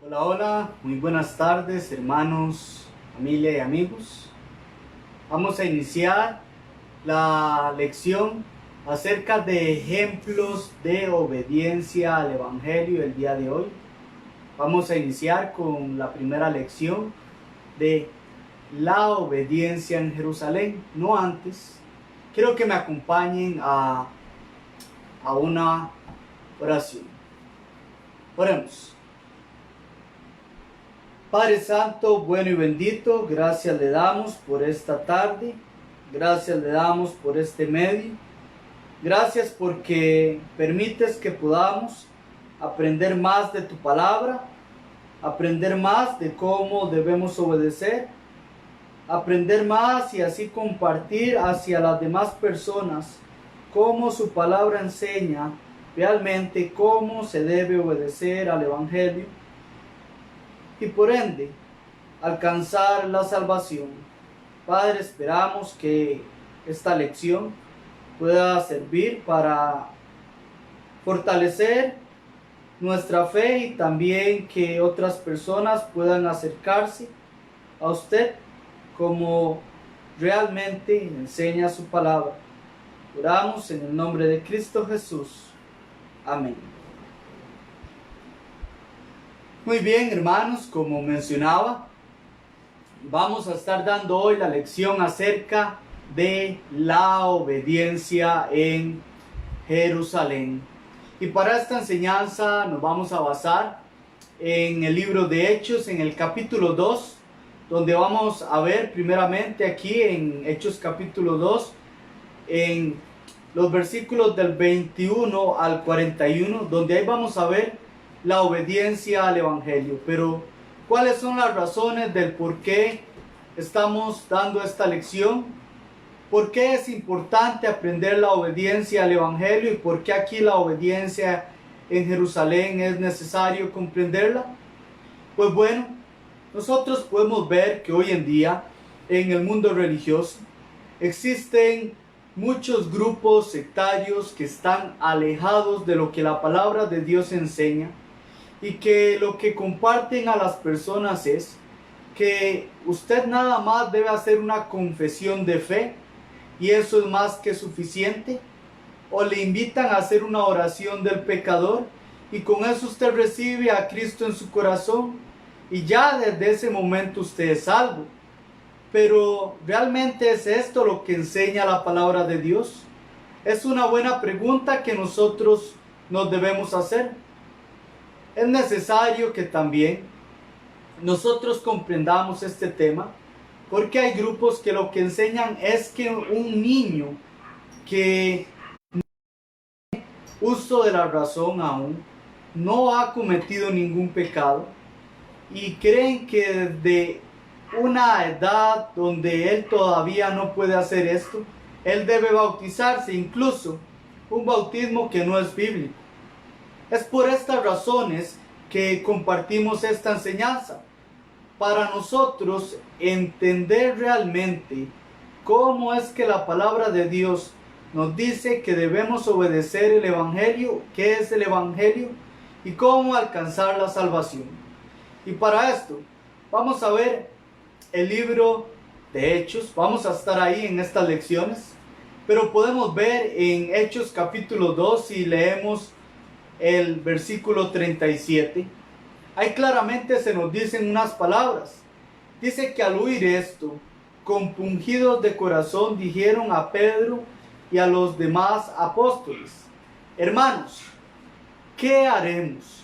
Hola, hola, muy buenas tardes, hermanos, familia y amigos. Vamos a iniciar la lección acerca de ejemplos de obediencia al Evangelio el día de hoy. Vamos a iniciar con la primera lección de la obediencia en Jerusalén. No antes, quiero que me acompañen a una oración. Oremos. Padre Santo, bueno y bendito, gracias le damos por esta tarde, gracias le damos por este medio, gracias porque permites que podamos aprender más de tu palabra, aprender más de cómo debemos obedecer, aprender más y así compartir hacia las demás personas cómo su palabra enseña realmente cómo se debe obedecer al Evangelio y por ende alcanzar la salvación. Padre, esperamos que esta lección pueda servir para fortalecer nuestra fe y también que otras personas puedan acercarse a usted como realmente enseña su palabra. Oramos en el nombre de Cristo Jesús. Amén. Muy bien, hermanos, como mencionaba, vamos a estar dando hoy la lección acerca de la obediencia en Jerusalén. Y para esta enseñanza nos vamos a basar en el libro de Hechos, en el capítulo 2, donde vamos a ver primeramente aquí en Hechos capítulo 2, en los versículos del 21 al 41, donde ahí vamos a ver la obediencia al Evangelio. Pero, ¿cuáles son las razones del por qué estamos dando esta lección? ¿Por qué es importante aprender la obediencia al Evangelio? ¿Y por qué aquí la obediencia en Jerusalén es necesario comprenderla? Pues bueno, nosotros podemos ver que hoy en día en el mundo religioso existen muchos grupos sectarios que están alejados de lo que la palabra de Dios enseña y que lo que comparten a las personas es que usted nada más debe hacer una confesión de fe y eso es más que suficiente, o le invitan a hacer una oración del pecador y con eso usted recibe a Cristo en su corazón y ya desde ese momento usted es salvo. Pero ¿realmente es esto lo que enseña la palabra de Dios? Es una buena pregunta que nosotros nos debemos hacer. Es necesario que también nosotros comprendamos este tema, porque hay grupos que lo que enseñan es que un niño que uso de la razón aún no ha cometido ningún pecado y creen que desde una edad donde él todavía no puede hacer esto, él debe bautizarse, incluso un bautismo que no es bíblico. Es por estas razones que compartimos esta enseñanza, para nosotros entender realmente cómo es que la palabra de Dios nos dice que debemos obedecer el Evangelio, qué es el Evangelio y cómo alcanzar la salvación. Y para esto vamos a ver el libro de Hechos, vamos a estar ahí en estas lecciones, pero podemos ver en Hechos capítulo 2 si leemos el versículo 37. Ahí claramente se nos dicen unas palabras. Dice que al oír esto, compungidos de corazón, dijeron a Pedro y a los demás apóstoles: hermanos, ¿qué haremos?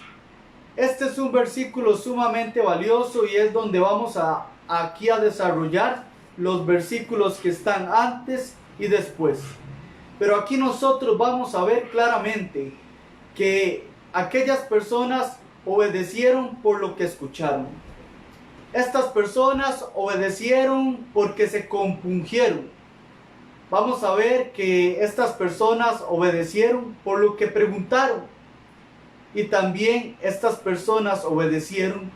Este es un versículo sumamente valioso y es donde vamos aquí a desarrollar los versículos que están antes y después. Pero aquí nosotros vamos a ver claramente que aquellas personas obedecieron por lo que escucharon. Estas personas obedecieron porque se compungieron. Vamos a ver que estas personas obedecieron por lo que preguntaron. Y también estas personas obedecieron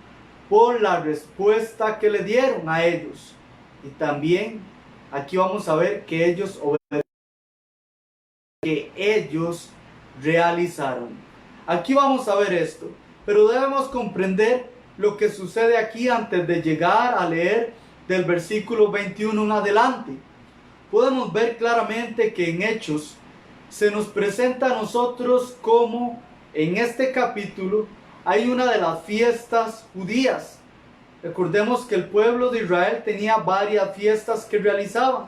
por la respuesta que le dieron a ellos. Y también aquí vamos a ver que ellos obedecieron, que ellos realizaron. Aquí vamos a ver esto, pero debemos comprender lo que sucede aquí antes de llegar a leer del versículo 21 en adelante. Podemos ver claramente que en Hechos se nos presenta a nosotros como en este capítulo hay una de las fiestas judías. Recordemos que el pueblo de Israel tenía varias fiestas que realizaban,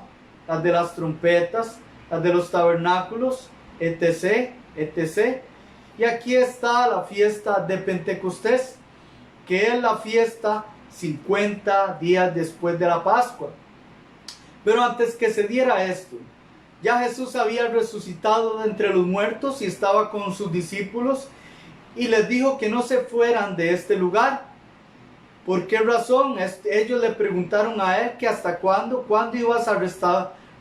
las de las trompetas, las de los tabernáculos, etc., etc. Y aquí está la fiesta de Pentecostés, que es la fiesta 50 días después de la Pascua. Pero antes que se diera esto, ya Jesús había resucitado de entre los muertos y estaba con sus discípulos y les dijo que no se fueran de este lugar. ¿Por qué razón? Ellos le preguntaron a él que hasta cuándo ibas a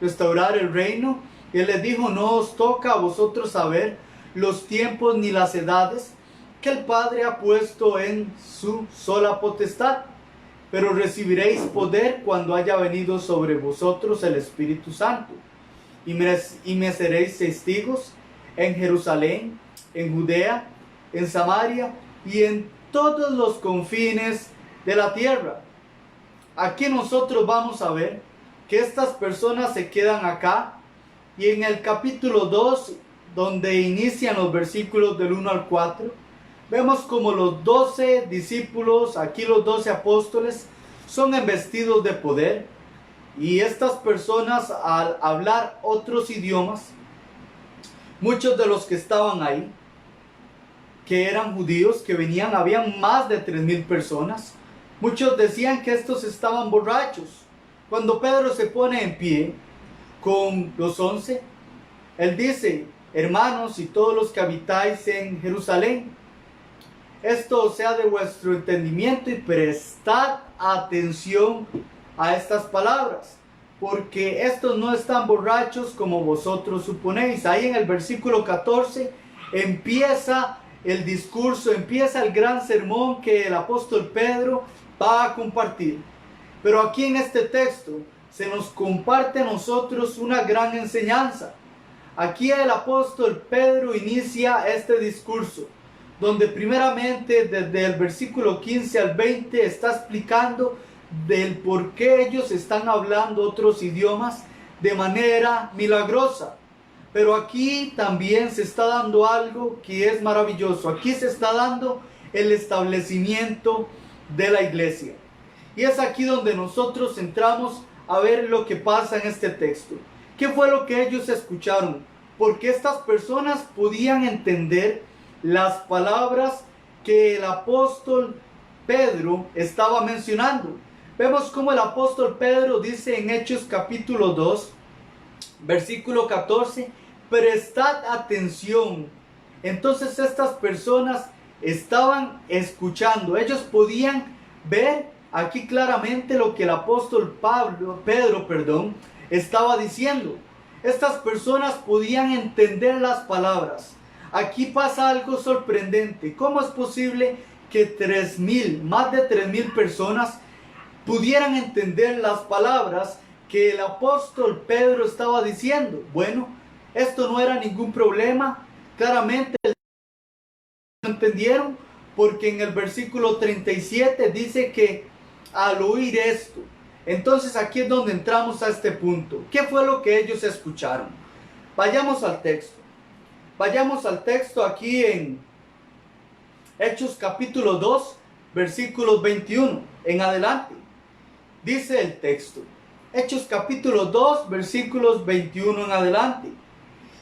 restaurar el reino. Y él les dijo, no os toca a vosotros saber los tiempos ni las edades que el Padre ha puesto en su sola potestad, pero recibiréis poder cuando haya venido sobre vosotros el Espíritu Santo, y me seréis testigos en Jerusalén, en Judea, en Samaria y en todos los confines de la tierra. Aquí nosotros vamos a ver que estas personas se quedan acá, y en el capítulo 2, donde inician los versículos del 1 al 4, vemos como los 12 discípulos, aquí los 12 apóstoles, son investidos de poder. Y estas personas, al hablar otros idiomas, muchos de los que estaban ahí, que eran judíos, que venían, habían más de 3,000 personas, muchos decían que estos estaban borrachos. Cuando Pedro se pone en pie con los 11, él dice, hermanos y todos los que habitáis en Jerusalén, esto sea de vuestro entendimiento y prestad atención a estas palabras, porque estos no están borrachos como vosotros suponéis. Ahí en el versículo 14 empieza el discurso, empieza el gran sermón que el apóstol Pedro va a compartir. Pero aquí en este texto se nos comparte a nosotros una gran enseñanza. Aquí el apóstol Pedro inicia este discurso, donde primeramente desde el versículo 15 al 20 está explicando del por qué ellos están hablando otros idiomas de manera milagrosa. Pero aquí también se está dando algo que es maravilloso. Aquí se está dando el establecimiento de la iglesia. Y es aquí donde nosotros entramos a ver lo que pasa en este texto. ¿Qué fue lo que ellos escucharon? Porque estas personas podían entender las palabras que el apóstol Pedro estaba mencionando. Vemos cómo el apóstol Pedro dice en Hechos capítulo 2, versículo 14, prestad atención. Entonces estas personas estaban escuchando. Ellos podían ver aquí claramente lo que el apóstol Pedro estaba diciendo. Estas personas podían entender las palabras. Aquí pasa algo sorprendente. ¿Cómo es posible que 3,000, más de 3,000 personas pudieran entender las palabras que el apóstol Pedro estaba diciendo? Bueno, esto no era ningún problema. Claramente lo entendieron, porque en el versículo 37 dice que al oír esto, entonces aquí es donde entramos a este punto. ¿Qué fue lo que ellos escucharon? Vayamos al texto. Vayamos al texto aquí en Hechos capítulo 2, versículos 21 en adelante. Dice el texto, Hechos capítulo 2, versículos 21 en adelante.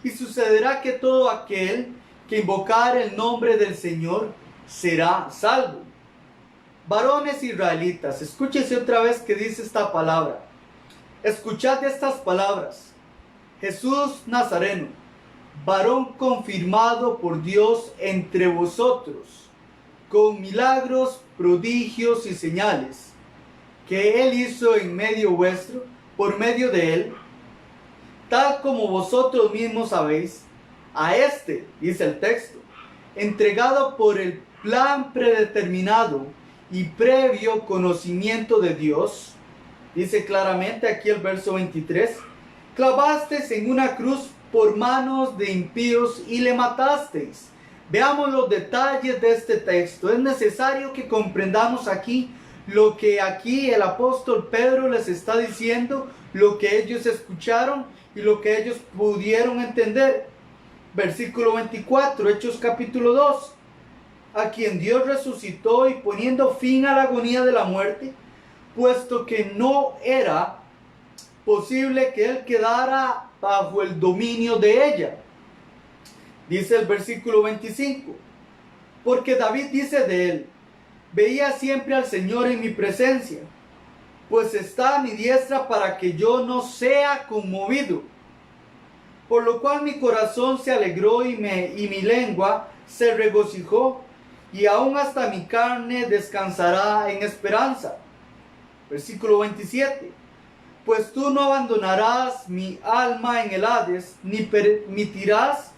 Y sucederá que todo aquel que invocar el nombre del Señor será salvo. Varones israelitas, escúchese otra vez que dice esta palabra. Escuchad estas palabras. Jesús Nazareno, varón confirmado por Dios entre vosotros, con milagros, prodigios y señales, que Él hizo en medio vuestro, por medio de Él, tal como vosotros mismos sabéis, a este, dice el texto, entregado por el plan predeterminado y previo conocimiento de Dios, dice claramente aquí el verso 23, clavasteis en una cruz por manos de impíos y le matasteis, Veamos los detalles de este texto. Es necesario que comprendamos aquí lo que aquí el apóstol Pedro les está diciendo, lo que ellos escucharon y lo que ellos pudieron entender. Versículo 24, Hechos capítulo 2. A quien Dios resucitó y poniendo fin a la agonía de la muerte, puesto que no era posible que él quedara bajo el dominio de ella. Dice el versículo 25, porque David dice de él, veía siempre al Señor en mi presencia, pues está a mi diestra para que yo no sea conmovido. Por lo cual mi corazón se alegró y mi lengua se regocijó, y aún hasta mi carne descansará en esperanza. Versículo 27. Pues tú no abandonarás mi alma en el Hades, ni permitirás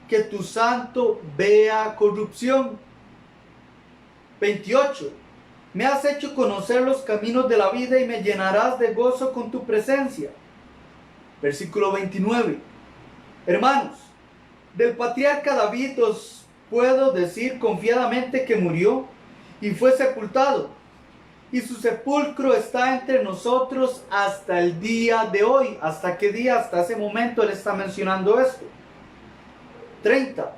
que tu santo vea corrupción. 28. Me has hecho conocer los caminos de la vida y me llenarás de gozo con tu presencia. Versículo 29. Hermanos, del patriarca David os puedo decir confiadamente que murió y fue sepultado, y su sepulcro está entre nosotros hasta el día de hoy. ¿Hasta qué día? Hasta ese momento él está mencionando esto. 30.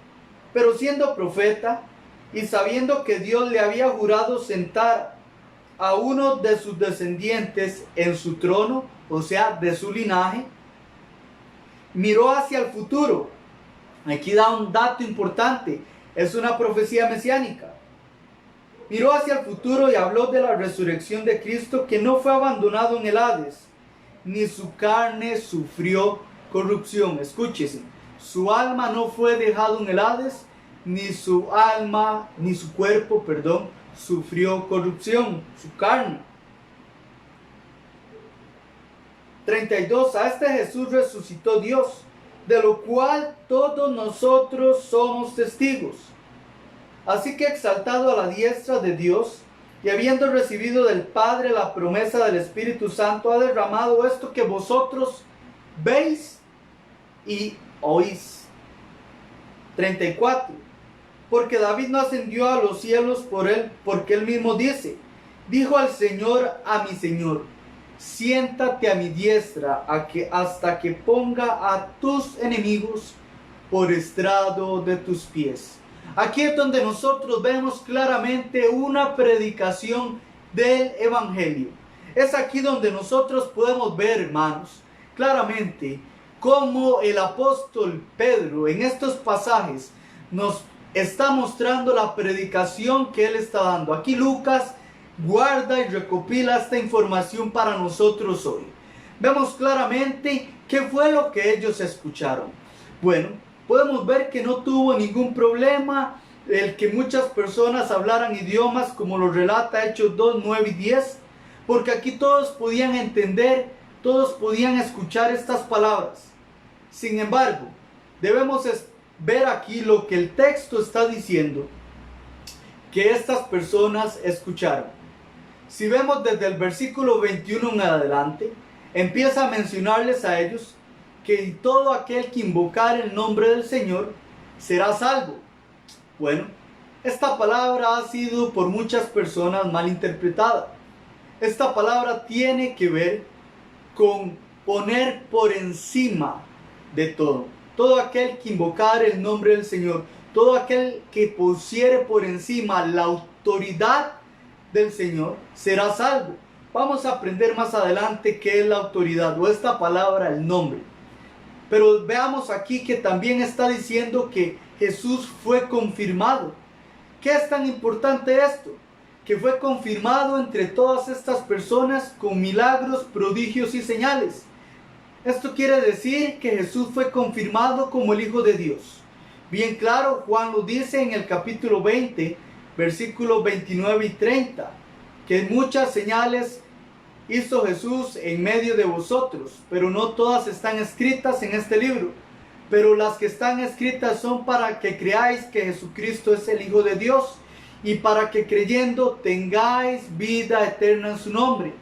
Pero siendo profeta y sabiendo que Dios le había jurado sentar a uno de sus descendientes en su trono, o sea, de su linaje, miró hacia el futuro. Aquí da un dato importante, es una profecía mesiánica. Miró hacia el futuro y habló de la resurrección de Cristo, que no fue abandonado en el Hades, ni su carne sufrió corrupción. Escúchese, su alma no fue dejado en el Hades, ni su cuerpo, sufrió corrupción, su carne. 32. A este Jesús resucitó Dios, de lo cual todos nosotros somos testigos. Así que exaltado a la diestra de Dios, y habiendo recibido del Padre la promesa del Espíritu Santo, ha derramado esto que vosotros veis y oís. 34. Porque David no ascendió a los cielos por él, porque él mismo dice, dijo al Señor a mi Señor, siéntate a mi diestra hasta que ponga a tus enemigos por estrado de tus pies. Aquí es donde nosotros vemos claramente una predicación del Evangelio. Es aquí donde nosotros podemos ver, hermanos, claramente cómo el apóstol Pedro en estos pasajes nos está mostrando la predicación que él está dando. Aquí Lucas guarda y recopila esta información para nosotros hoy. Vemos claramente qué fue lo que ellos escucharon. Bueno, podemos ver que no tuvo ningún problema el que muchas personas hablaran idiomas, como lo relata Hechos 2, 9 y 10, porque aquí todos podían entender, todos podían escuchar estas palabras. Sin embargo, debemos ver aquí lo que el texto está diciendo que estas personas escucharon. Si vemos desde el versículo 21 en adelante, empieza a mencionarles a ellos que todo aquel que invocar el nombre del Señor será salvo. Bueno, esta palabra ha sido por muchas personas mal interpretada. Esta palabra tiene que ver con poner por encima de todo. Todo aquel que invocar el nombre del Señor, todo aquel que pusiere por encima la autoridad del Señor, será salvo. Vamos a aprender más adelante qué es la autoridad o esta palabra, el nombre. Pero veamos aquí que también está diciendo que Jesús fue confirmado. ¿Qué es tan importante esto? Que fue confirmado entre todas estas personas con milagros, prodigios y señales. Esto quiere decir que Jesús fue confirmado como el Hijo de Dios. Bien claro, Juan lo dice en el capítulo 20, versículos 29 y 30, que muchas señales hizo Jesús en medio de vosotros, pero no todas están escritas en este libro. Pero las que están escritas son para que creáis que Jesucristo es el Hijo de Dios y para que creyendo tengáis vida eterna en su nombre.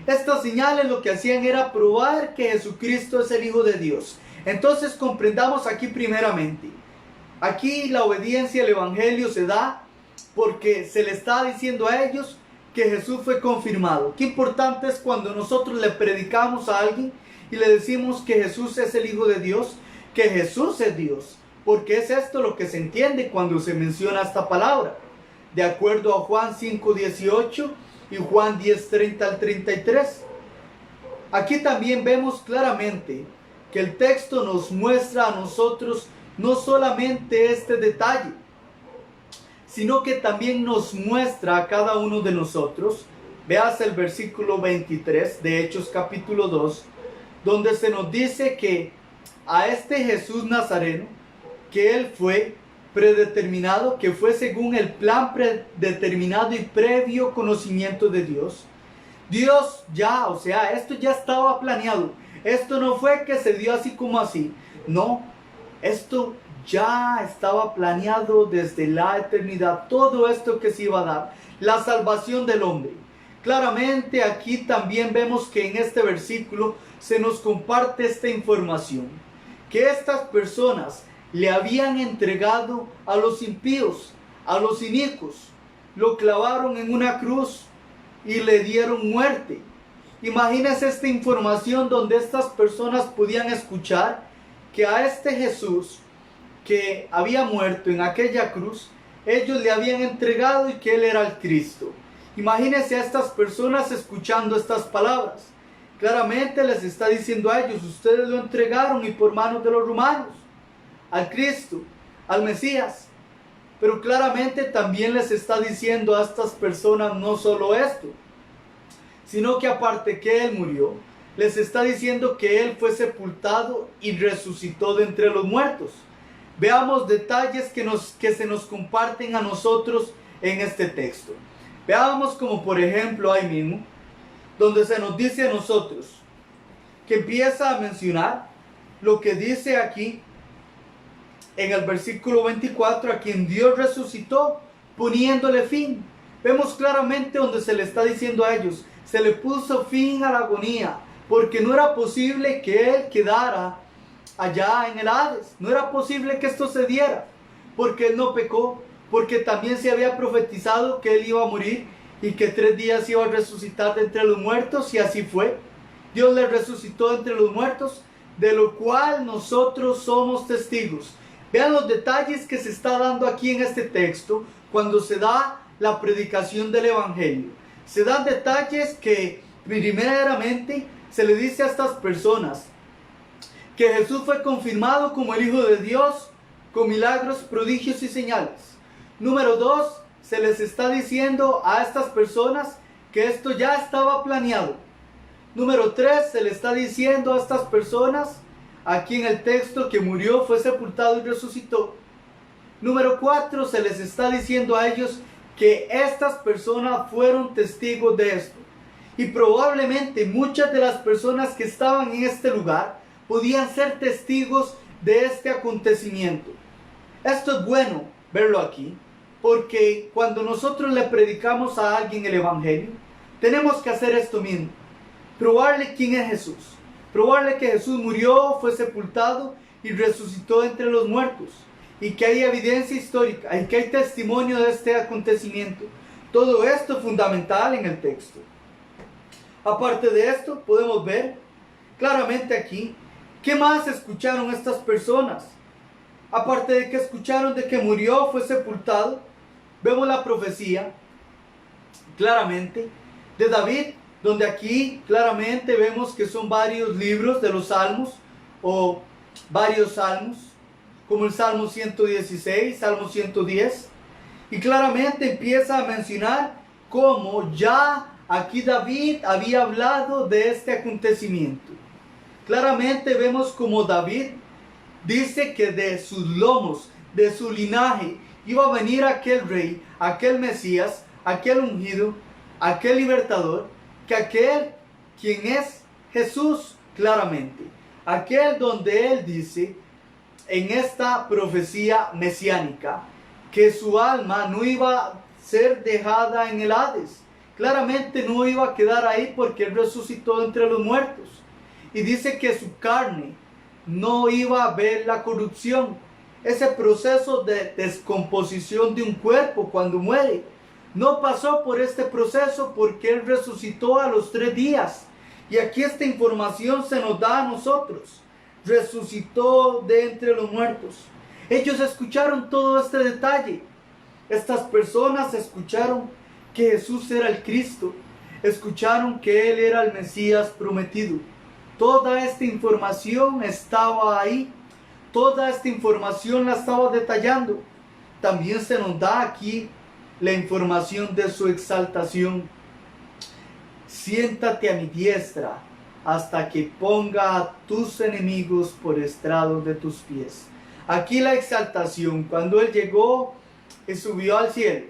Estas señales lo que hacían era probar que Jesucristo es el Hijo de Dios. Entonces comprendamos aquí primeramente Aquí la obediencia al Evangelio se da porque se le está diciendo a ellos que Jesús fue confirmado. Qué importante es cuando nosotros le predicamos a alguien y le decimos que Jesús es el Hijo de Dios, que Jesús es Dios, porque es esto lo que se entiende cuando se menciona esta palabra, de acuerdo a Juan 5:18 y Juan 10:30 al 33. Aquí también vemos claramente que el texto nos muestra a nosotros no solamente este detalle, sino que también nos muestra a cada uno de nosotros. Veas el versículo 23 de Hechos capítulo 2, donde se nos dice que a este Jesús Nazareno, que él fue predeterminado, que fue según el plan predeterminado y previo conocimiento de Dios. Dios ya, o sea, esto ya estaba planeado. Esto no fue que se dio así como así. No, esto ya estaba planeado desde la eternidad. Todo esto que se iba a dar, la salvación del hombre. Claramente aquí también vemos que en este versículo se nos comparte esta información, que estas personas le habían entregado a los impíos, a los inicuos, lo clavaron en una cruz y le dieron muerte. Imagínense esta información donde estas personas podían escuchar que a este Jesús que había muerto en aquella cruz, ellos le habían entregado y que él era el Cristo. Imagínense a estas personas escuchando estas palabras. Claramente les está diciendo a ellos, ustedes lo entregaron y por manos de los romanos, al Cristo, al Mesías. Pero claramente también les está diciendo a estas personas no solo esto, sino que aparte que él murió, les está diciendo que él fue sepultado y resucitó de entre los muertos. Veamos detalles que se nos comparten a nosotros en este texto. Veamos como por ejemplo ahí mismo, donde se nos dice a nosotros, que empieza a mencionar lo que dice aquí en el versículo 24, a quien Dios resucitó poniéndole fin. Vemos claramente donde se le está diciendo a ellos, se le puso fin a la agonía, porque no era posible que él quedara allá en el Hades. No era posible que esto se diera, porque él no pecó, porque también se había profetizado que él iba a morir y que 3 días iba a resucitar de entre los muertos, y así fue. Dios le resucitó de entre los muertos, de lo cual nosotros somos testigos. Vean los detalles que se está dando aquí en este texto cuando se da la predicación del Evangelio. Se dan detalles que primeramente se le dice a estas personas que Jesús fue confirmado como el Hijo de Dios con milagros, prodigios y señales. Número 2, se les está diciendo a estas personas que esto ya estaba planeado. Número 3, se le está diciendo a estas personas aquí en el texto que murió, fue sepultado y resucitó. Número 4, se les está diciendo a ellos que estas personas fueron testigos de esto. Y probablemente muchas de las personas que estaban en este lugar podían ser testigos de este acontecimiento. Esto es bueno verlo aquí, porque cuando nosotros le predicamos a alguien el Evangelio, tenemos que hacer esto mismo: probarle quién es Jesús, probarle que Jesús murió, fue sepultado y resucitó entre los muertos, y que hay evidencia histórica y que hay testimonio de este acontecimiento. Todo esto es fundamental en el texto. Aparte de esto, podemos ver claramente aquí qué más escucharon estas personas. Aparte de que escucharon de que murió, fue sepultado, vemos la profecía claramente de David, donde aquí claramente vemos que son varios libros de los salmos o varios salmos, como el Salmo 116, Salmo 110, y claramente empieza a mencionar cómo ya aquí David había hablado de este acontecimiento. Claramente vemos como David dice que de sus lomos, de su linaje, iba a venir aquel rey, aquel Mesías, aquel ungido, aquel libertador, que aquel quien es Jesús claramente. Aquel donde él dice en esta profecía mesiánica que su alma no iba a ser dejada en el Hades. Claramente no iba a quedar ahí porque él resucitó entre los muertos. Y dice que su carne no iba a ver la corrupción. ese proceso de descomposición de un cuerpo cuando muere. No pasó por este proceso porque Él resucitó a los 3 días. Y aquí esta información se nos da a nosotros. Resucitó de entre los muertos. Ellos escucharon todo este detalle. Estas personas escucharon que Jesús era el Cristo. Escucharon que Él era el Mesías prometido. Toda esta información estaba ahí. Toda esta información la estaba detallando. También se nos da aquí la información de su exaltación. Siéntate a mi diestra hasta que ponga a tus enemigos por estrado de tus pies. Aquí la exaltación, cuando Él llegó y subió al cielo.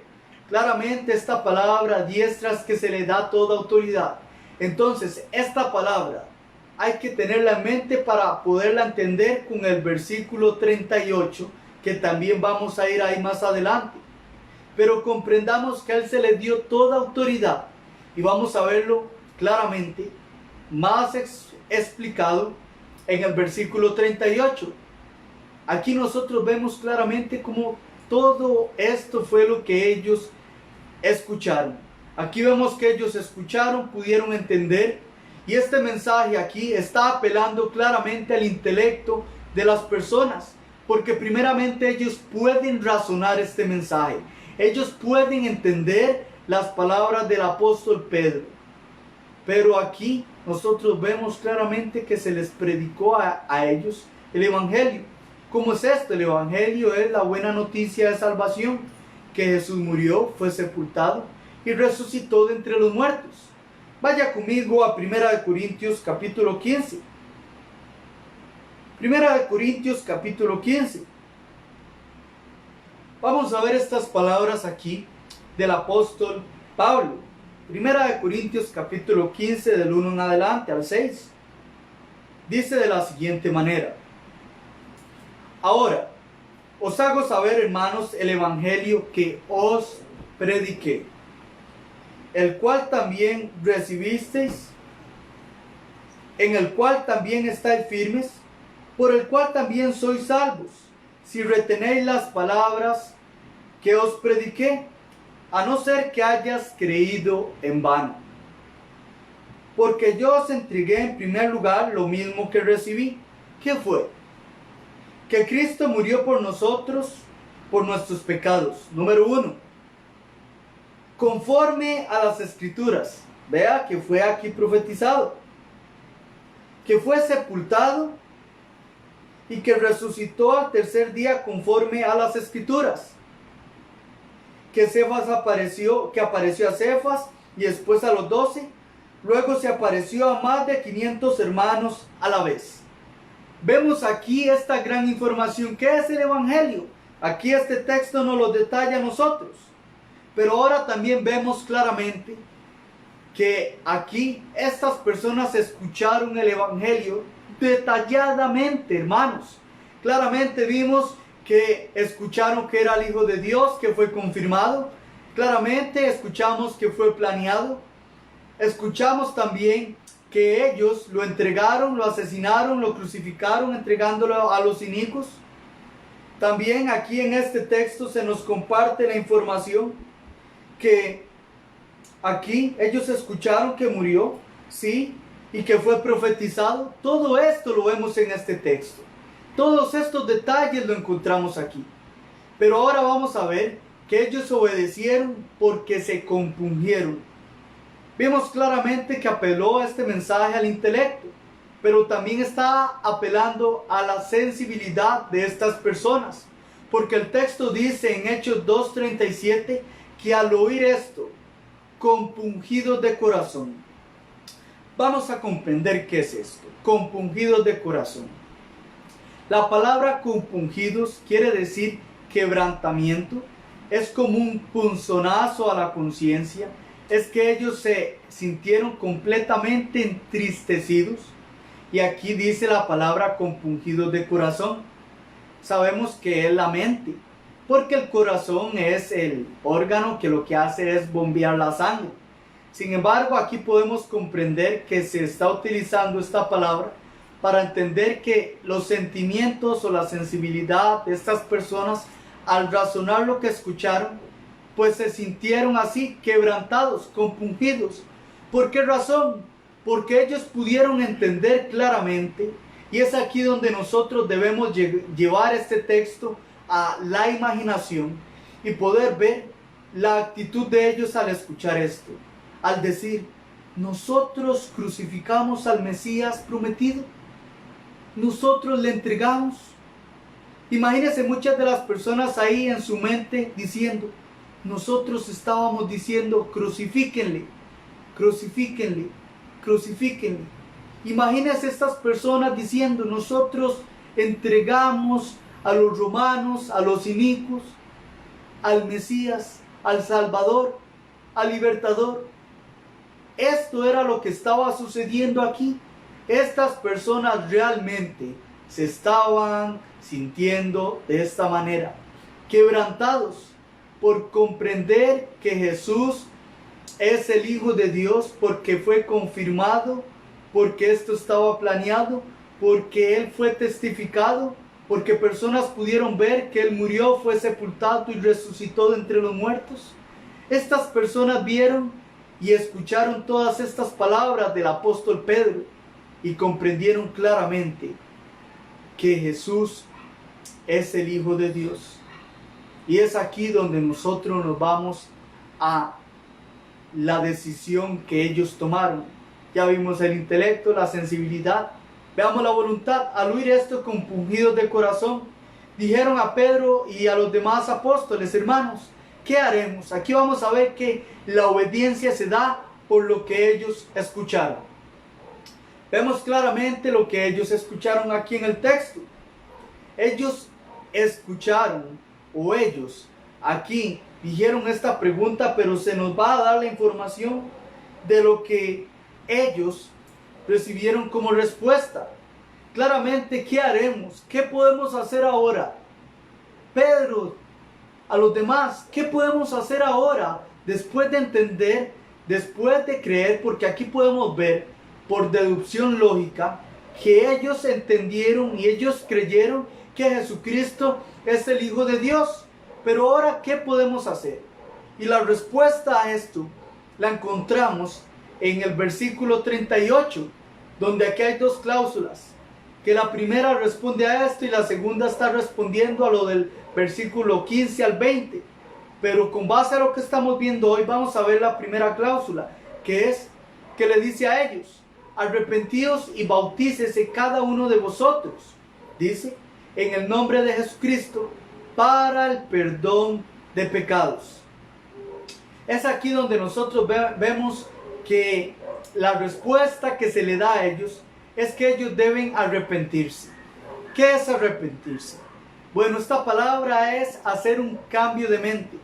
Claramente esta palabra diestra es que se le da toda autoridad. Entonces esta palabra hay que tenerla en mente para poderla entender con el versículo 38, que también vamos a ir ahí más adelante. Pero comprendamos que a Él se le dio toda autoridad y vamos a verlo claramente más explicado en el versículo 38. Aquí nosotros vemos claramente cómo todo esto fue lo que ellos escucharon. Aquí vemos que ellos escucharon, pudieron entender, y este mensaje aquí está apelando claramente al intelecto de las personas, porque primeramente ellos pueden razonar este mensaje. Ellos pueden entender las palabras del apóstol Pedro. Pero aquí nosotros vemos claramente que se les predicó a ellos el Evangelio. ¿Cómo es esto? El Evangelio es la buena noticia de salvación. Que Jesús murió, fue sepultado y resucitó de entre los muertos. Vaya conmigo a 1 Corintios capítulo 15. 1 Corintios capítulo 15. Vamos a ver estas palabras aquí del apóstol Pablo. 1 Corintios capítulo 15 del 1 en adelante al 6. Dice de la siguiente manera: Ahora, os hago saber, hermanos, el evangelio que os prediqué, el cual también recibisteis, en el cual también estáis firmes, por el cual también sois salvos, si retenéis las palabras que os prediqué, a no ser que hayas creído en vano. Porque yo os entregué en primer lugar lo mismo que recibí. ¿Qué fue? Que Cristo murió por nosotros, por nuestros pecados. Número 1. Conforme a las Escrituras. Vea que fue aquí profetizado. Que fue sepultado y que resucitó al tercer día conforme a las Escrituras. Que apareció a Cefas y después a los 12. Luego se apareció a más de 500 hermanos a la vez. Vemos aquí esta gran información. ¿Qué es el Evangelio? Aquí este texto nos lo detalla a nosotros. Pero ahora también vemos claramente que aquí estas personas escucharon el Evangelio detalladamente, hermanos. Claramente vimos que escucharon que era el Hijo de Dios, que fue confirmado. Claramente escuchamos que fue planeado. Escuchamos también que ellos lo entregaron, lo asesinaron, lo crucificaron, entregándolo a los inicuos. También aquí en este texto se nos comparte la información que aquí ellos escucharon que murió, sí, y que fue profetizado. Todo esto lo vemos en este texto. Todos estos detalles lo encontramos aquí. Pero ahora vamos a ver que ellos obedecieron porque se compungieron. Vemos claramente que apeló a este mensaje al intelecto, pero también está apelando a la sensibilidad de estas personas, porque el texto dice en Hechos 2:37 que al oír esto, compungidos de corazón. Vamos a comprender qué es esto, compungidos de corazón. La palabra compungidos quiere decir quebrantamiento, es como un punzonazo a la conciencia. Es que ellos se sintieron completamente entristecidos. Y aquí dice la palabra compungidos de corazón. Sabemos que es la mente, porque el corazón es el órgano que lo que hace es bombear la sangre. Sin embargo, aquí podemos comprender que se está utilizando esta palabra para entender que los sentimientos o la sensibilidad de estas personas, al razonar lo que escucharon, pues se sintieron así, quebrantados, compungidos. ¿Por qué razón? Porque ellos pudieron entender claramente, y es aquí donde nosotros debemos llevar este texto a la imaginación y poder ver la actitud de ellos al escuchar esto, al decir: nosotros crucificamos al Mesías prometido, nosotros le entregamos. Imagínense muchas de las personas ahí en su mente diciendo: nosotros estábamos diciendo crucifíquenle, crucifíquenle, crucifíquenle. Imagínense estas personas diciendo: nosotros entregamos a los romanos, a los inicuos, al Mesías, al Salvador, al Libertador. Esto era lo que estaba sucediendo aquí. Estas personas realmente se estaban sintiendo de esta manera, quebrantados por comprender que Jesús es el Hijo de Dios, porque fue confirmado, porque esto estaba planeado, porque Él fue testificado, porque personas pudieron ver que Él murió, fue sepultado y resucitó de entre los muertos. Estas personas vieron y escucharon todas estas palabras del apóstol Pedro y comprendieron claramente que Jesús es el Hijo de Dios. Y es aquí donde nosotros nos vamos a la decisión que ellos tomaron. Ya vimos el intelecto, la sensibilidad. Veamos la voluntad. Al oír esto, compungidos de corazón, dijeron a Pedro y a los demás apóstoles: hermanos, ¿qué haremos? Aquí vamos a ver que la obediencia se da por lo que ellos escucharon. Vemos claramente lo que ellos escucharon aquí en el texto. Ellos escucharon, o ellos aquí dijeron esta pregunta, pero se nos va a dar la información de lo que ellos recibieron como respuesta. Claramente, ¿qué haremos? ¿Qué podemos hacer ahora? Pedro, a los demás, ¿qué podemos hacer ahora? Después de entender, después de creer, porque aquí podemos ver por deducción lógica que ellos entendieron y ellos creyeron que Jesucristo es el Hijo de Dios. Pero ahora, ¿qué podemos hacer? Y la respuesta a esto la encontramos en el versículo 38, donde aquí hay dos cláusulas, que la primera responde a esto y la segunda está respondiendo a lo del versículo 15 al 20. Pero con base a lo que estamos viendo hoy, vamos a ver la primera cláusula, que es que le dice a ellos: arrepentíos y bautícese cada uno de vosotros, dice, en el nombre de Jesucristo, para el perdón de pecados. Es aquí donde nosotros vemos que la respuesta que se le da a ellos es que ellos deben arrepentirse. ¿Qué es arrepentirse? Bueno, esta palabra es hacer un cambio de mente.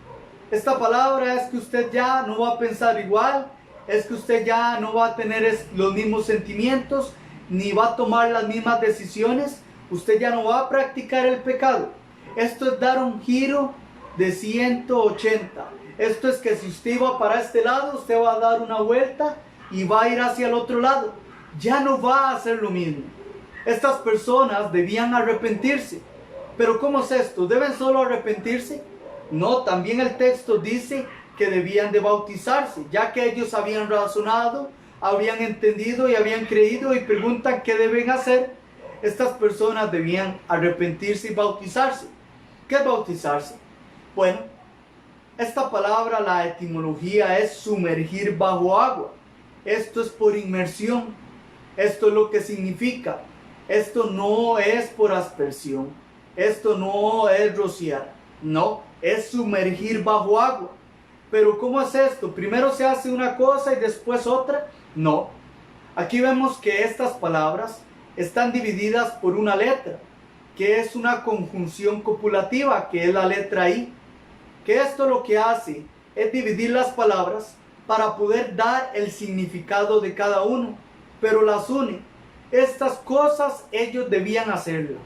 Esta palabra es que usted ya no va a pensar igual, es que usted ya no va a tener los mismos sentimientos, ni va a tomar las mismas decisiones, usted ya no va a practicar el pecado. Esto es dar un giro de 180. Esto es que si usted iba para este lado, usted va a dar una vuelta y va a ir hacia el otro lado. Ya no va a hacer lo mismo. Estas personas debían arrepentirse. Pero ¿cómo es esto? ¿Deben solo arrepentirse? No, también el texto dice que debían de bautizarse, ya que ellos habían razonado, habían entendido y habían creído y preguntan qué deben hacer. Estas personas debían arrepentirse y bautizarse. ¿Qué es bautizarse? Bueno, esta palabra, la etimología es sumergir bajo agua. Esto es por inmersión. Esto es lo que significa. Esto no es por aspersión. Esto no es rociar. No, es sumergir bajo agua. Pero ¿cómo es esto? ¿Primero se hace una cosa y después otra? No. Aquí vemos que estas palabras están divididas por una letra, que es una conjunción copulativa, que es la letra I. Que esto lo que hace es dividir las palabras para poder dar el significado de cada uno, pero las une. Estas cosas ellos debían hacerlo,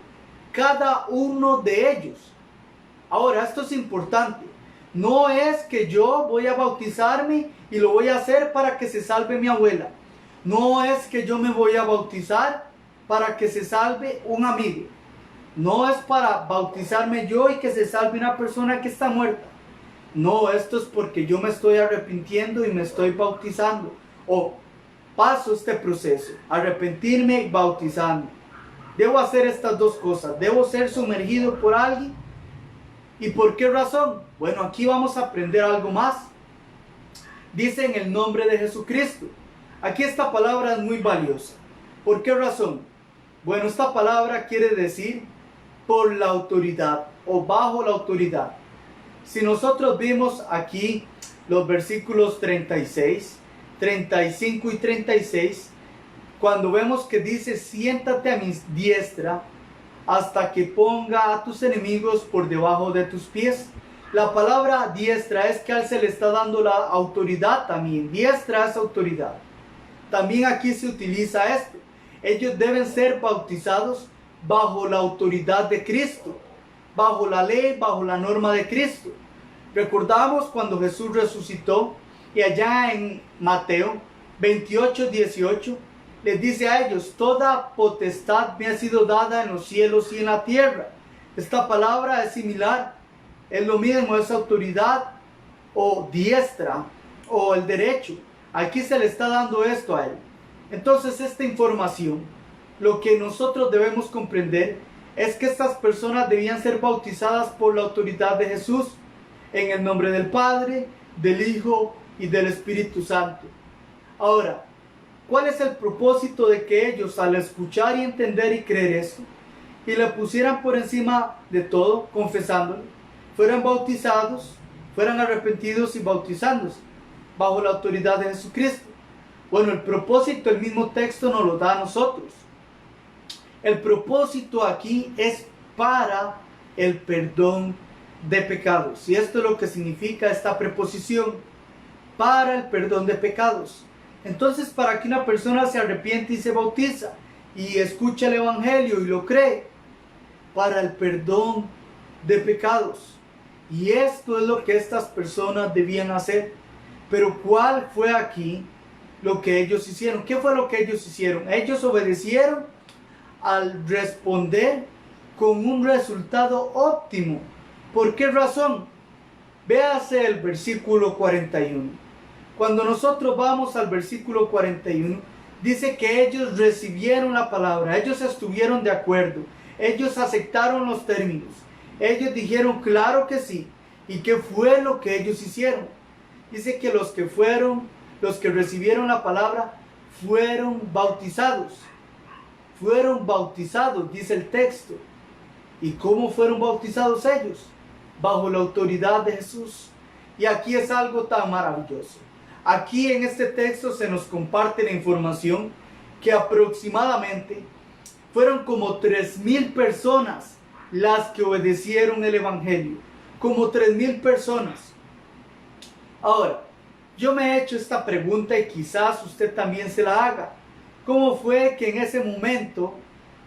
cada uno de ellos. Ahora, esto es importante. No es que yo voy a bautizarme y lo voy a hacer para que se salve mi abuela. No es que yo me voy a bautizar para que se salve un amigo. No es para bautizarme yo y que se salve una persona que está muerta. No, esto es porque yo me estoy arrepintiendo y me estoy bautizando. O paso este proceso, arrepentirme y bautizarme. Debo hacer estas dos cosas. Debo ser sumergido por alguien. ¿Y por qué razón? Bueno, aquí vamos a aprender algo más. Dice en el nombre de Jesucristo. Aquí esta palabra es muy valiosa. ¿Por qué razón? Bueno, esta palabra quiere decir por la autoridad o bajo la autoridad. Si nosotros vimos aquí los versículos 36, 35 y 36, cuando vemos que dice, siéntate a mi diestra hasta que ponga a tus enemigos por debajo de tus pies. La palabra diestra es que a él se le está dando la autoridad también. Diestra es autoridad. También aquí se utiliza esto. Ellos deben ser bautizados bajo la autoridad de Cristo, bajo la ley, bajo la norma de Cristo. Recordamos cuando Jesús resucitó y allá en Mateo 28, 18, les dice a ellos, toda potestad me ha sido dada en los cielos y en la tierra. Esta palabra es similar, es lo mismo, es autoridad o diestra o el derecho. Aquí se le está dando esto a él. Entonces esta información, lo que nosotros debemos comprender es que estas personas debían ser bautizadas por la autoridad de Jesús, en el nombre del Padre, del Hijo y del Espíritu Santo. Ahora, ¿cuál es el propósito de que ellos, al escuchar y entender y creer esto, y le pusieran por encima de todo, confesándolo, fueran bautizados, fueran arrepentidos y bautizándose bajo la autoridad de Jesucristo? Bueno, el propósito, el mismo texto nos lo da a nosotros. El propósito aquí es para el perdón de pecados. Y esto es lo que significa esta preposición, para el perdón de pecados. Entonces, para que una persona se arrepiente y se bautiza y escucha el Evangelio y lo cree, para el perdón de pecados. Y esto es lo que estas personas debían hacer. Pero ¿cuál fue aquí lo que ellos hicieron? ¿Qué fue lo que ellos hicieron? Ellos obedecieron al responder con un resultado óptimo. ¿Por qué razón? Véase el versículo 41. Cuando nosotros vamos al versículo 41, dice que ellos recibieron la palabra, ellos estuvieron de acuerdo, ellos aceptaron los términos, ellos dijeron claro que sí. ¿Y qué fue lo que ellos hicieron? Dice que los que recibieron la palabra fueron bautizados. Fueron bautizados, dice el texto. ¿Y cómo fueron bautizados ellos? Bajo la autoridad de Jesús. Y aquí es algo tan maravilloso. Aquí en este texto se nos comparte la información que aproximadamente fueron como 3,000 personas las que obedecieron el Evangelio. Como 3,000 personas. Ahora, yo me he hecho esta pregunta y quizás usted también se la haga. ¿Cómo fue que en ese momento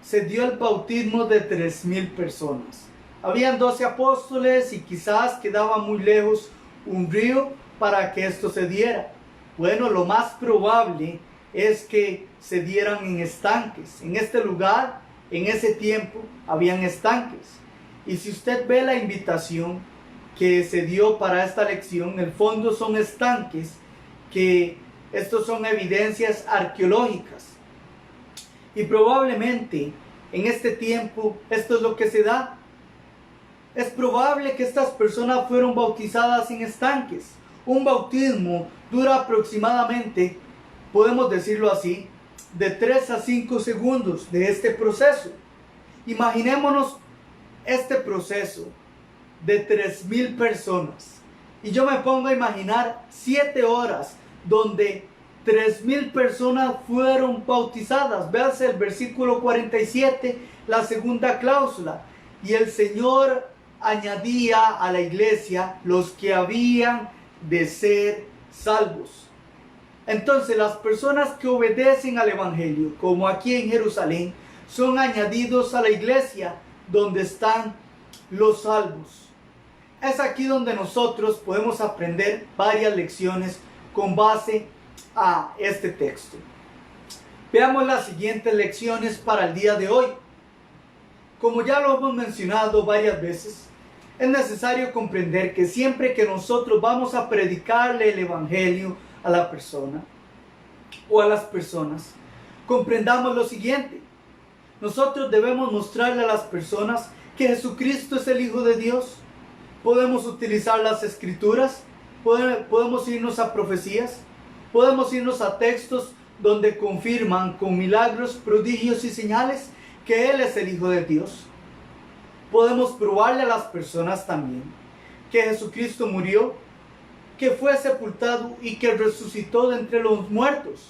se dio el bautismo de 3,000 personas? Habían 12 apóstoles y quizás quedaba muy lejos un río para que esto se diera. Bueno, lo más probable es que se dieran en estanques. En este lugar, en ese tiempo, habían estanques. Y si usted ve la invitación que se dio para esta lección, en el fondo son estanques, que estos son evidencias arqueológicas. Y probablemente en este tiempo esto es lo que se da. Es probable que estas personas fueron bautizadas en estanques. Un bautismo dura aproximadamente, podemos decirlo así, de 3 a 5 segundos de este proceso. Imaginémonos este proceso de 3,000 personas. Y yo me pongo a imaginar 7 horas donde 3,000 personas fueron bautizadas. Véase el versículo 47, la segunda cláusula. Y el Señor añadía a la iglesia los que habían de ser salvos. Entonces las personas que obedecen al Evangelio, como aquí en Jerusalén, son añadidos a la iglesia donde están los salvos. Es aquí donde nosotros podemos aprender varias lecciones con base a este texto. Veamos las siguientes lecciones para el día de hoy. Como ya lo hemos mencionado varias veces, es necesario comprender que siempre que nosotros vamos a predicarle el Evangelio a la persona o a las personas, comprendamos lo siguiente. Nosotros debemos mostrarle a las personas que Jesucristo es el Hijo de Dios. Podemos utilizar las Escrituras, podemos irnos a profecías, podemos irnos a textos donde confirman con milagros, prodigios y señales que Él es el Hijo de Dios. Podemos probarle a las personas también que Jesucristo murió, que fue sepultado y que resucitó de entre los muertos.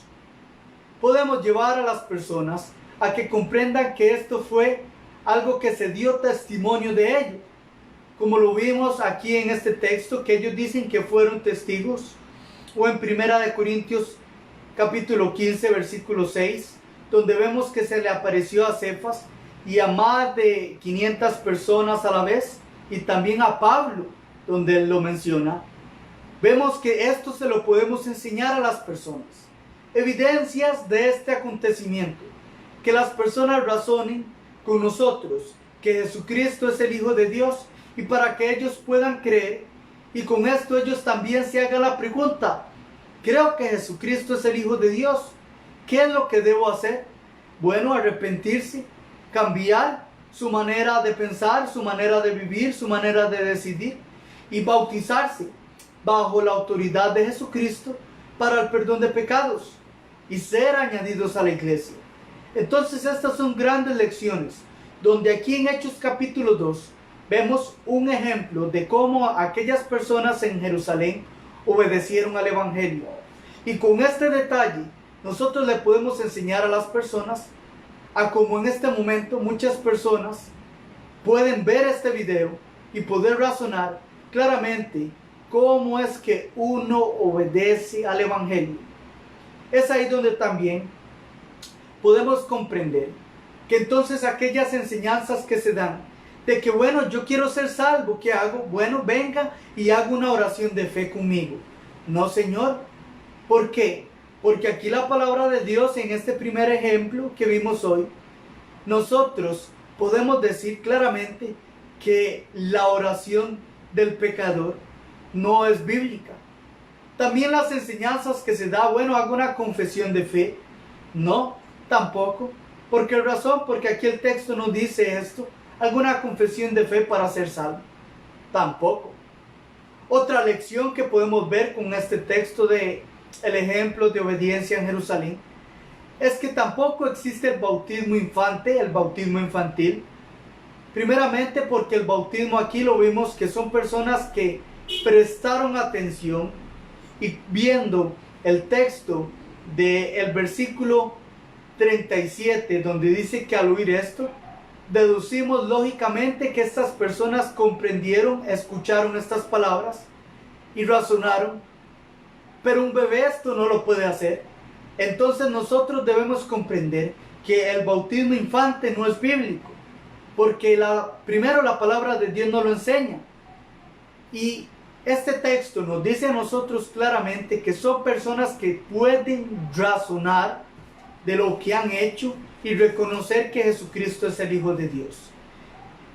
Podemos llevar a las personas a que comprendan que esto fue algo que se dio testimonio de ello, como lo vimos aquí en este texto, que ellos dicen que fueron testigos, o en 1 Corintios capítulo 15 versículo 6, donde vemos que se le apareció a Cefas y a más de 500 personas a la vez, y también a Pablo, donde él lo menciona. Vemos que esto se lo podemos enseñar a las personas. Evidencias de este acontecimiento, que las personas razonen con nosotros que Jesucristo es el Hijo de Dios, y para que ellos puedan creer, y con esto ellos también se hagan la pregunta: creo que Jesucristo es el Hijo de Dios, ¿qué es lo que debo hacer? Bueno, arrepentirse, cambiar su manera de pensar, su manera de vivir, su manera de decidir, y bautizarse bajo la autoridad de Jesucristo para el perdón de pecados y ser añadidos a la iglesia. Entonces estas son grandes lecciones, donde aquí en Hechos capítulo 2 vemos un ejemplo de cómo aquellas personas en Jerusalén obedecieron al Evangelio. Y con este detalle nosotros le podemos enseñar a las personas a cómo en este momento muchas personas pueden ver este video y poder razonar claramente cómo es que uno obedece al Evangelio. Es ahí donde también podemos comprender que entonces aquellas enseñanzas que se dan de que, bueno, yo quiero ser salvo, ¿qué hago? Bueno, venga y haga una oración de fe conmigo. No, Señor. ¿Por qué? Porque aquí la palabra de Dios, en este primer ejemplo que vimos hoy, nosotros podemos decir claramente que la oración del pecador no es bíblica. También las enseñanzas que se da, bueno, hago una confesión de fe. No, tampoco. ¿Por qué razón? Porque aquí el texto no dice esto. ¿Alguna confesión de fe para ser salvo? Tampoco. Otra lección que podemos ver con este texto de el ejemplo de obediencia en Jerusalén es que tampoco existe el bautismo infante, el bautismo infantil. Primeramente porque el bautismo aquí lo vimos que son personas que prestaron atención y viendo el texto del versículo 37, donde dice que al oír esto, deducimos lógicamente que estas personas comprendieron, escucharon estas palabras y razonaron. Pero un bebé esto no lo puede hacer. Entonces nosotros debemos comprender que el bautismo infante no es bíblico, porque primero la palabra de Dios nos lo enseña. Y este texto nos dice a nosotros claramente que son personas que pueden razonar de lo que han hecho y reconocer que Jesucristo es el Hijo de Dios.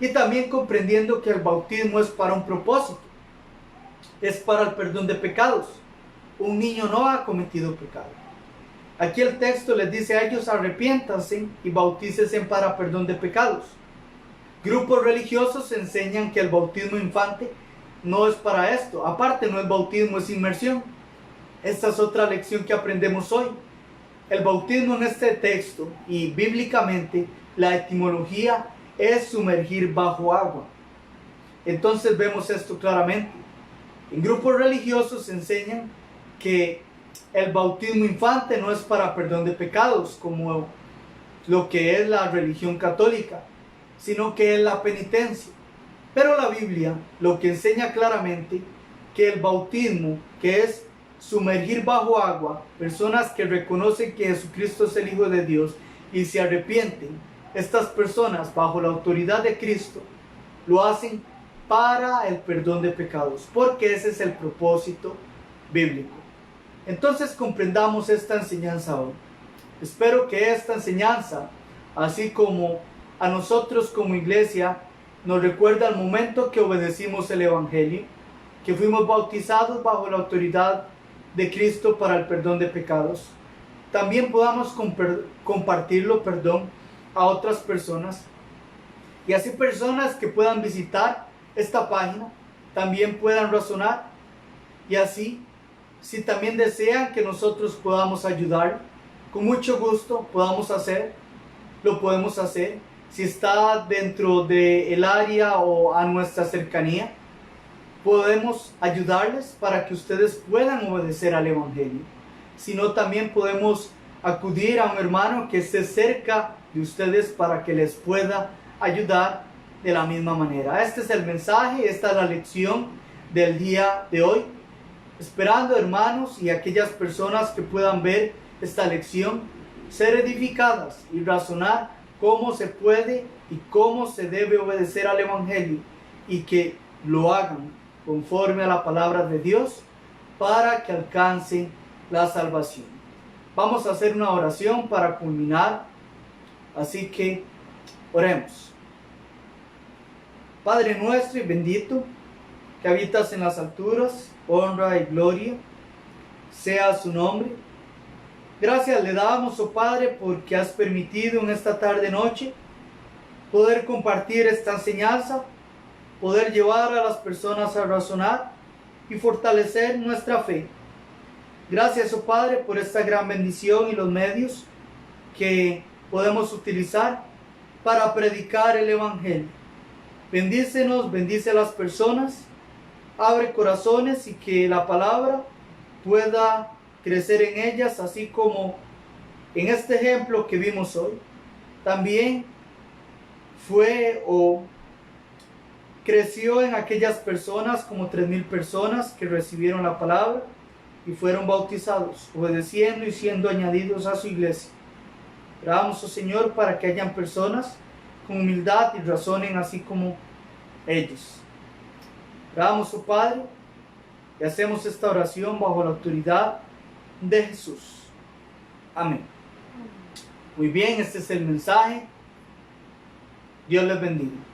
Y también comprendiendo que el bautismo es para un propósito, es para el perdón de pecados. Un niño no ha cometido pecado. Aquí el texto les dice a ellos: arrepiéntanse y bautícense para perdón de pecados. Grupos religiosos enseñan que el bautismo infante no es para esto. Aparte, no es bautismo, es inmersión. Esta es otra lección que aprendemos hoy. El bautismo en este texto y bíblicamente la etimología es sumergir bajo agua. Entonces vemos esto claramente. En grupos religiosos enseñan que el bautismo infante no es para perdón de pecados, como lo que es la religión católica, sino que es la penitencia. Pero la Biblia lo que enseña claramente que el bautismo, que es sumergir bajo agua, personas que reconocen que Jesucristo es el Hijo de Dios y se arrepienten, estas personas bajo la autoridad de Cristo lo hacen para el perdón de pecados, porque ese es el propósito bíblico. Entonces comprendamos esta enseñanza hoy. Espero que esta enseñanza, así como a nosotros como iglesia, nos recuerda el momento que obedecimos el Evangelio, que fuimos bautizados bajo la autoridad de Cristo para el perdón de pecados. También podamos compartirlo, a otras personas. Y así personas que puedan visitar esta página también puedan razonar. Y así, si también desean que nosotros podamos ayudar, con mucho gusto lo podemos hacer. Si está dentro del área o a nuestra cercanía, podemos ayudarles para que ustedes puedan obedecer al Evangelio. Si no, también podemos acudir a un hermano que esté cerca de ustedes para que les pueda ayudar de la misma manera. Este es el mensaje, esta es la lección del día de hoy. Esperando, hermanos, y aquellas personas que puedan ver esta lección, ser edificadas y razonar cómo se puede y cómo se debe obedecer al Evangelio, y que lo hagan conforme a la palabra de Dios para que alcancen la salvación. Vamos a hacer una oración para culminar, así que oremos. Padre nuestro y bendito, que habitas en las alturas, honra y gloria sea su nombre. Gracias le damos, oh Padre, porque has permitido en esta tarde noche poder compartir esta enseñanza, poder llevar a las personas a razonar y fortalecer nuestra fe. Gracias, oh Padre, por esta gran bendición y los medios que podemos utilizar para predicar el Evangelio. Bendícenos, bendice a las personas, abre corazones y que la palabra pueda crecer en ellas, así como en este ejemplo que vimos hoy. También fue o creció en aquellas personas, como 3,000 personas que recibieron la palabra y fueron bautizados, obedeciendo y siendo añadidos a su iglesia. Oramos, oh Señor, para que hayan personas con humildad y razonen así como ellos. Oramos, oh Padre, y hacemos esta oración bajo la autoridad de Jesús. Amén. Muy bien, este es el mensaje. Dios les bendiga.